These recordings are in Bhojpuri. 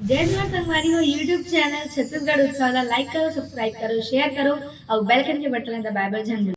जय जोहार संगवारी हो यूट्यूब चैनल छत्तीसगढ़ उत्सव ला लाइक करो, सब्सक्राइब करो, शेयर करो और बेल आइकन के बटन ला दबाए बर झन भूलो।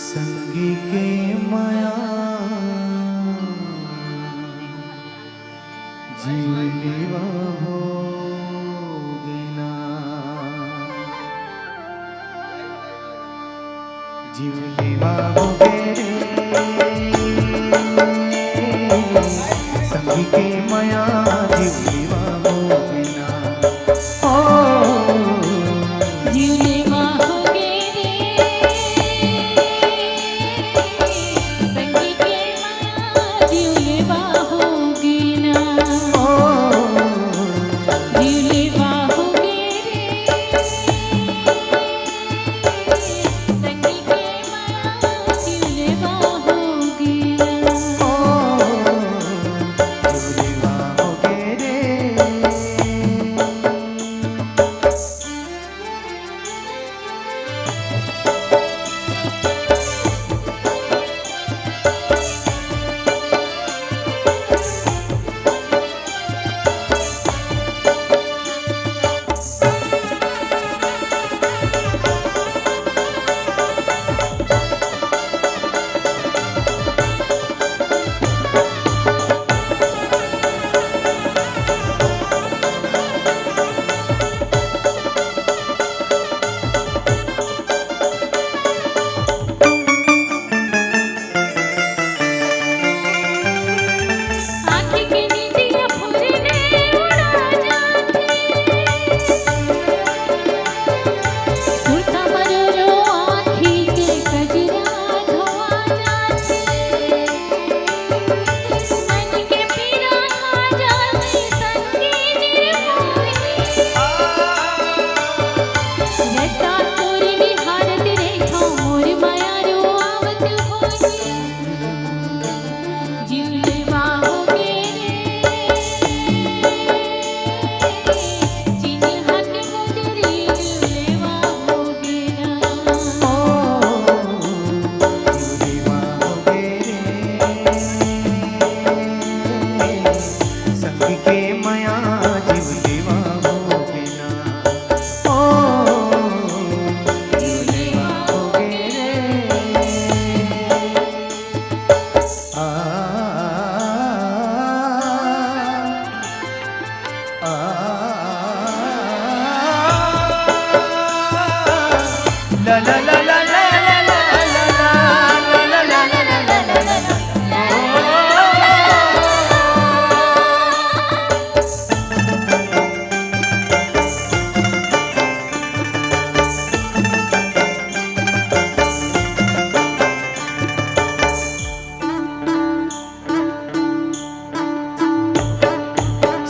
संगी के माया जीवलीवा होगी ना, जीवलीवा होगे रे संगी के माया जीवलीवा होगी ना।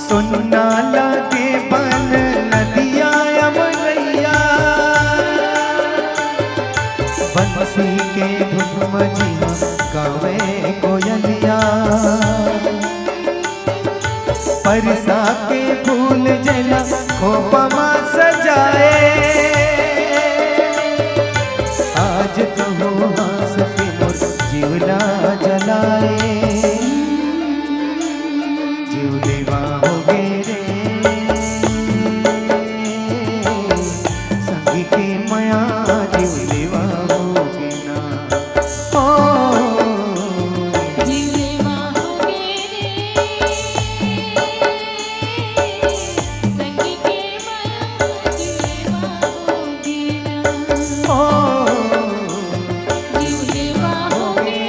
सुनना लगे बन नदिया अमरैया बंसी के धुन मजिया गावे कोयलिया परसा के फूल जना खोपमा सजाए आज तो हो हंस के मोर जीवना जलाए जीव देवा हो गे रे संगी के माया जीव देवा हो गे ना जीवलेवा होगे रे संगी के माया जीवलेवा होगे ना जीवलेवा होगे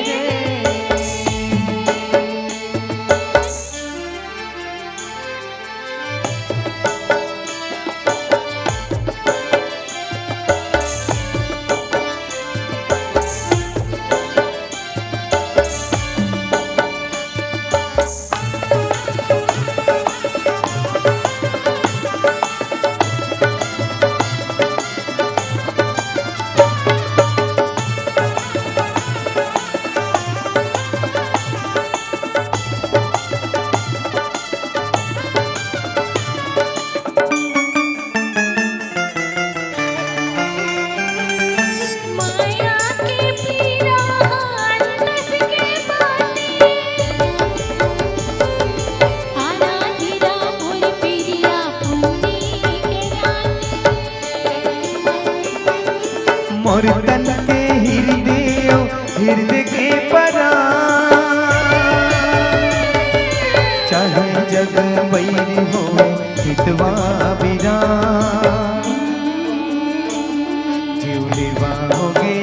माया के पीरा हंस के बाटे आना धीरा मोर पीरिया पुनी के जाने मोर तन के हृदय के परा चाहे जग बैरी हो हितवा बिरा जीव लेवा हो गे